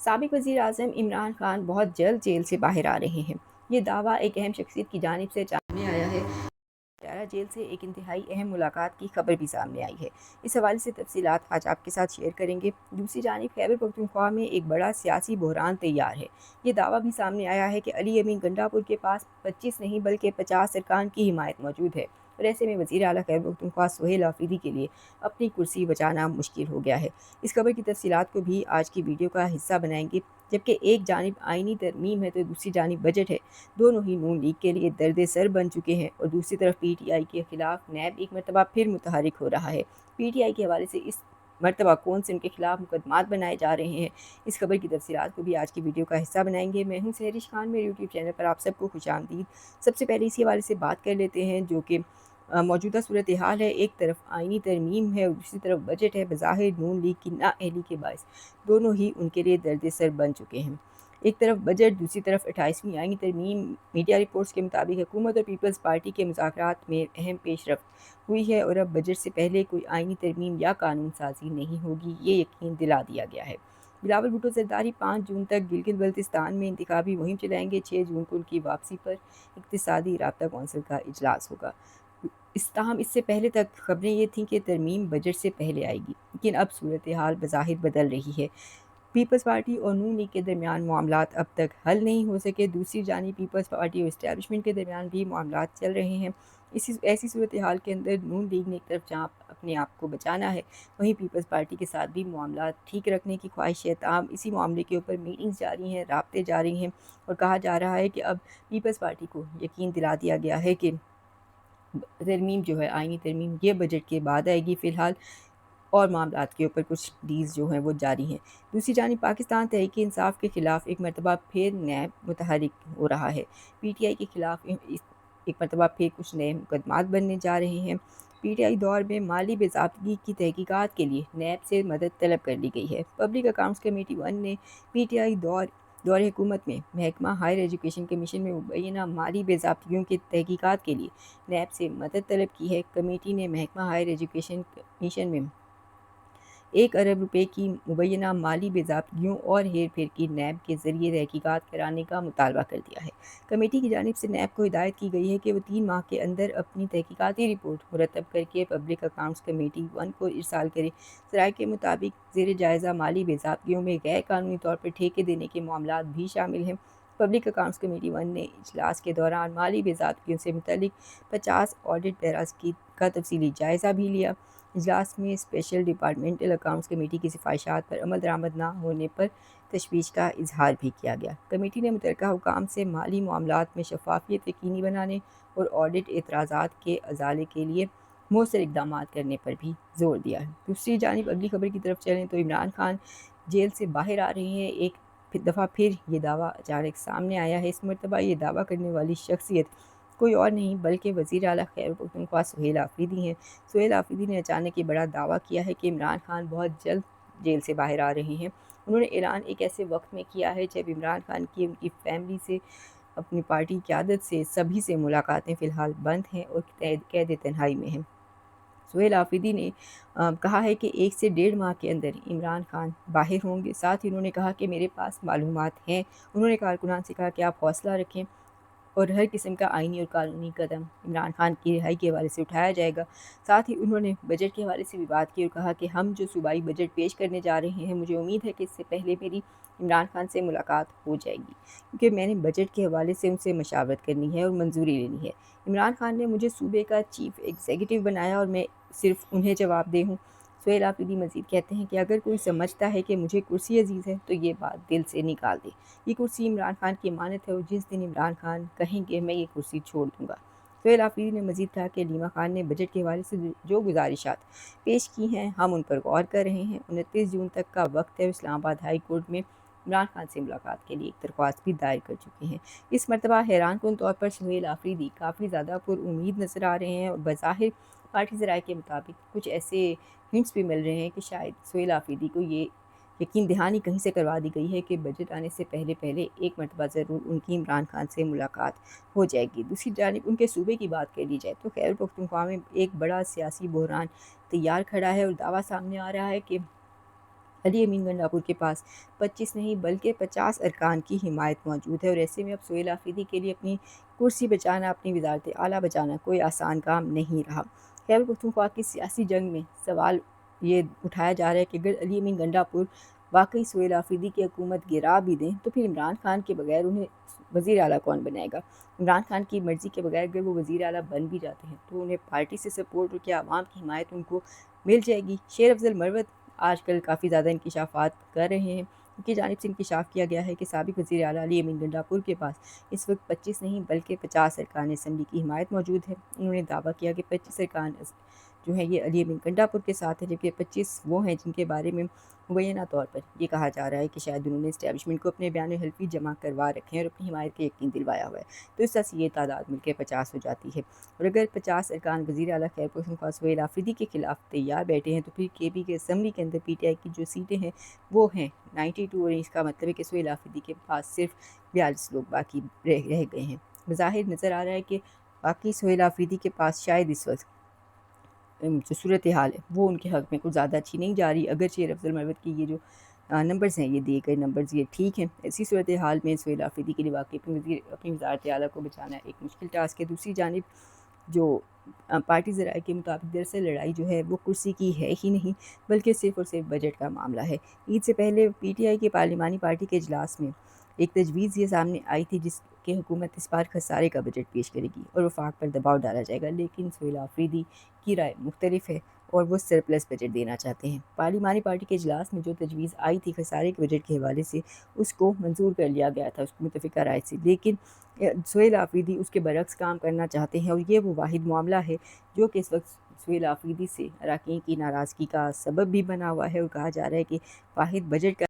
साबिक वज़ीर आज़म इमरान खान बहुत जल्द जेल से बाहर आ रहे हैं। ये दावा एक अहम शख्सियत की जानिब से सामने आया है। टारा जेल से एक इंतहाई अहम मुलाकात की खबर भी सामने आई है। इस हवाले से तफसीलात आज आपके साथ शेयर करेंगे। दूसरी जानिब खैबर पख्तूनख्वा में एक बड़ा सियासी बहरान तैयार है। ये दावा भी सामने आया है कि अली अमीन गंडापुर के पास 25 नहीं बल्कि 50 अरकान की हिमायत मौजूद है और ऐसे में वज़ीर आला खैबर पख्तूनख्वा सुहेल आफरीदी के लिए अपनी कुर्सी बचाना मुश्किल हो गया है। इस खबर की तफसीलात को भी आज की वीडियो का हिस्सा बनाएंगे। जबकि एक जानिब आइनी तरमीम है तो दूसरी जानिब बजट है। दोनों ही नून लीग के लिए दर्द सर बन चुके हैं और दूसरी तरफ पीटीआई के खिलाफ नैब एक मरतबा फिर मुतहरिक हो रहा है। पीटीआई के हवाले से इस मरतबा कौन से उनके खिलाफ मुकदमात बनाए जा रहे हैं, इस खबर की तफसीलात को भी आज की वीडियो का हिस्सा बनाएंगे। मैं हूं सहरिश खान, मेरे यूट्यूब चैनल पर आप सबको खुशामदीद। सबसे पहले इसी हवाले से बात कर लेते हैं जो कि मौजूदा सूरत हाल है। एक तरफ आइनी तरमीम है और दूसरी तरफ बजट है। बज़ाहिर नून लीग की नाअहली के बायस दोनों ही उनके लिए दर्द सर बन चुके हैं। एक तरफ बजट, दूसरी तरफ 28वीं आईनी तरमीम। मीडिया रिपोर्ट्स के मुताबिक हुकूमत और पीपल्स पार्टी के मुज़ाकरात में अहम पेशरफ्त हुई है और अब बजट से पहले कोई आईनी तरमीम या कानून साजी नहीं होगी, ये यकीन दिला दिया गया है। बिलावल भुट्टो ज़रदारी 5 जून तक गिलगित बल्तिस्तान में इंतखाबी मुहिम चलाएंगे। 6 जून को उनकी वापसी पर इक़्तिसादी राब्ता कौंसिल का इजलास होगा। ताहम इससे पहले तक खबरें ये थीं कि तरमीम बजट से पहले आएगी, लेकिन अब सूरत हाल बज़ाहिर बदल रही है। पीपल्स पार्टी और नून लीग के दरमियान मामलात अब तक हल नहीं हो सके। दूसरी जानिब पीपल्स पार्टी और इस्टेब्लिशमेंट के दरमियान भी मामलात चल रहे हैं। ऐसी सूरत हाल के अंदर नून लीग ने एक तरफ जहाँ अपने आप को बचाना है, वहीं पीपल्स पार्टी के साथ भी मामलात ठीक रखने की ख्वाहिश है। ताहम इसी मामले के ऊपर मीटिंग्स जारी हैं, राब्ते जारी हैं और कहा जा रहा है कि अब पीपल्स पार्टी को यकीन दिला दिया गया है कि तरमीम जो है, आईनी तरमीम, ये बजट के बाद आएगी। फ़िलहाल और मामलात के ऊपर कुछ डील्स जो हैं वो जारी हैं। दूसरी जानिब पाकिस्तान तहरीक इंसाफ के खिलाफ एक मरतबा फिर नैब मुतहरिक हो रहा है। पीटीआई के खिलाफ एक मरतबा फिर कुछ नए मुकदमात बनने जा रहे हैं। पीटीआई दौर में माली बेज़ाब्तगी की तहकीकात के लिए नैब से मदद तलब कर ली गई है। पब्लिक अकाउंट्स कमेटी 1 ने पीटीआई दौर हुकूमत में महकमा हायर एजुकेशन कमीशन में मुबैना माली बेज़ाब्तगियों की तहकीकात के लिए नैब से मदद तलब की है। कमेटी ने महकमा हायर एजुकेशन कमीशन में 1 अरब रुपए की मुबैना माली बेज़ाब्तगियों और हेर फेर की नैब के ज़रिए तहकीकात कराने का मुतालबा कर दिया है। कमेटी की जानिब से नैब को हिदायत की गई है कि वो 3 माह के अंदर अपनी तहकीकाती रिपोर्ट मुरतब करके पब्लिक अकाउंट्स कमेटी 1 को इरसाल करे। ज़राए के मुताबिक ज़ेर जायज़ा माली बेज़ाब्तगियों में गैर कानूनी तौर पर ठेके देने के मामलात भी शामिल हैं। पब्लिक अकाउंट्स कमेटी 1 ने इजलास के दौरान माली बेज़ाब्तगियों से मुतल्लिक 50 ऑडिट पैराज का तफसीली जायज़ा भी लिया। इजलास में स्पेशल डिपार्टमेंटल अकाउंट्स कमेटी की सिफारिशात पर अमल दरामद न होने पर तशवीश का इजहार भी किया गया। कमेटी ने मुतल्लिका हुकाम से माली मामलात में शफाफियत यकीनी बनाने और ऑडिट एतराज़ात के अजाले के लिए मौसर इकदाम करने पर भी जोर दिया है। दूसरी जानिब अगली खबर की तरफ चलें तो इमरान खान जेल से बाहर आ रहे हैं। एक दफ़ा फिर ये दावा अचानक सामने आया है। इस मरतबा ये दावा करने वाली शख्सियत कोई और नहीं बल्कि वज़ीर आला खैबर पख्तूनख्वा सुहेल आफरीदी हैं। सुहेल आफरीदी ने अचानक ये बड़ा दावा किया है कि इमरान खान बहुत जल्द जेल से बाहर आ रहे हैं। उन्होंने ऐलान एक ऐसे वक्त में किया है जब इमरान खान की उनकी फैमिली से, अपनी पार्टी क़यादत से, सभी से मुलाकातें फ़िलहाल बंद हैं और कैद तन्हाई में हैं। सुहेल आफरीदी ने कहा है कि 1 से 1.5 माह के अंदर इमरान खान बाहर होंगे। साथ ही उन्होंने कहा कि मेरे पास मालूमात हैं। उन्होंने कारकुनान से कहा कि आप हौसला रखें और हर किस्म का आईनी और कानूनी कदम इमरान खान की रिहाई के हवाले से उठाया जाएगा। साथ ही उन्होंने बजट के हवाले से भी बात की और कहा कि हम जो सूबाई बजट पेश करने जा रहे हैं, मुझे उम्मीद है कि इससे पहले मेरी इमरान खान से मुलाकात हो जाएगी, क्योंकि मैंने बजट के हवाले से उनसे मशावरत करनी है और मंजूरी लेनी है। इमरान खान ने मुझे सूबे का चीफ एग्जीक्यूटिव बनाया और मैं सिर्फ उन्हें जवाबदेह हूँ। सुहेल आफरीदी मजीद कहते हैं कि अगर कोई समझता है कि मुझे कुर्सी अजीज़ है तो ये बात दिल से निकाल दे। ये कुर्सी इमरान खान की अमानत है और जिस दिन इमरान खान कहेंगे मैं ये कुर्सी छोड़ दूँगा। सुहेल आफरीदी ने मजीद कहा कि लीमा खान ने बजट के हवाले से जो गुजारिशात पेश की हैं, हम उन पर गौर कर रहे हैं। 29 जून तक का वक्त है। इस्लामाबाद हाई कोर्ट में इमरान खान से मुलाकात के लिए एक दरख्वास्त भी दायर कर चुके हैं। इस मरतबा हैरानकुन तौर पर सुहेल आफरीदी काफ़ी ज़्यादा पुरुम्मीद नज़र आ रहे हैं और बज़ाहिर पार्टी ज़राए के मुताबिक कुछ ऐसे हिंट्स भी मिल रहे हैं कि शायद सुहेल आफरीदी को ये यकीन दहानी कहीं से करवा दी गई है कि बजट आने से पहले पहले एक मरतबा ज़रूर उनकी इमरान खान से मुलाकात हो जाएगी। दूसरी जानिब उनके सूबे की बात कर ली जाए तो खैबर पख्तूनख्वा में एक बड़ा सियासी बहरान तैयार खड़ा है और दावा सामने आ रहा है कि علی امین گنڈاپور کے پاس 25 نہیں بلکہ 50 ارکان کی حمایت موجود ہے، اور ایسے میں اب سہیل آفریدی کے لیے اپنی کرسی بچانا، اپنی وزارت اعلیٰ بچانا کوئی آسان کام نہیں رہا۔ خیبر پختونخوا کی سیاسی جنگ میں سوال یہ اٹھایا جا رہا ہے کہ اگر علی امین گنڈاپور واقعی سہیل آفریدی کی حکومت گرا بھی دیں تو پھر عمران خان کے بغیر انہیں وزیر اعلیٰ کون بنائے گا؟ عمران خان کی مرضی کے بغیر اگر وہ وزیر اعلیٰ بن بھی جاتے ہیں تو انہیں پارٹی سے سپورٹ اور کیا عوام کی حمایت ان کو مل جائے گی؟ شیر افضل مروت آج کل کافی زیادہ انکشافات کر رہے ہیں، ان کی جانب سے انکشاف کیا گیا ہے کہ سابق وزیر اعلیٰ علی امین گنڈاپور کے پاس اس وقت 25 نہیں بلکہ 50 ارکان اسمبلی کی حمایت موجود ہے۔ انہوں نے دعویٰ کیا کہ 25 ارکان جو ہیں یہ علی امین گنڈاپور کے ساتھ ہیں، جبکہ 25 وہ ہیں جن کے بارے میں مبینہ طور پر یہ کہا جا رہا ہے کہ شاید انہوں نے اسٹیبلشمنٹ کو اپنے بیان حلفی جمع کروا رکھے ہیں اور اپنی حمایت کے یقین دلوایا ہوا ہے، تو اس طرح سے یہ تعداد مل کے 50 ہو جاتی ہے۔ اور اگر 50 ارکان وزیر اعلیٰ خیبر پختونخوا سہیل آفریدی کے خلاف تیار بیٹھے ہیں تو پھر کے پی کے اسمبلی کے اندر پی ٹی آئی کی جو سیٹیں ہیں وہ ہیں 92، اور اس کا مطلب ہے کہ سہیل آفریدی کے پاس صرف 42 لوگ باقی رہ گئے ہیں۔ بظاہر نظر آ رہا ہے کہ باقی سہیل آفریدی کے پاس شاید اس وقت جو صورتحال ہے وہ ان کے حق میں کچھ زیادہ اچھی نہیں جا رہی، اگر شیر افضل مروت کی یہ جو نمبرز ہیں یہ دیے گئے نمبرز یہ ٹھیک ہیں۔ اسی صورتحال میں سہیل آفریدی کے لیے واقعی اپنی وزارت اعلیٰ کو بچانا ایک مشکل ٹاسک ہے۔ دوسری جانب جو پارٹی ذرائع کے مطابق دراصل لڑائی جو ہے وہ کرسی کی ہے ہی نہیں بلکہ صرف اور صرف بجٹ کا معاملہ ہے۔ عید سے پہلے پی ٹی آئی کے پارلیمانی پارٹی کے اجلاس میں ایک تجویز یہ سامنے آئی تھی جس کہ حکومت اس بار خسارے کا بجٹ پیش کرے گی اور وفاق پر دباؤ ڈالا جائے گا، لیکن سہیل آفریدی کی رائے مختلف ہے اور وہ سرپلس بجٹ دینا چاہتے ہیں۔ پارلیمانی پارٹی کے اجلاس میں جو تجویز آئی تھی خسارے کے بجٹ کے حوالے سے اس کو منظور کر لیا گیا تھا اس کو متفقہ رائے سے، لیکن سہیل آفریدی اس کے برعکس کام کرنا چاہتے ہیں، اور یہ وہ واحد معاملہ ہے جو کہ اس وقت سہیل آفریدی سے اراکین کی ناراضگی کا سبب بھی بنا ہوا ہے، اور کہا جا رہا ہے کہ واحد بجٹ کا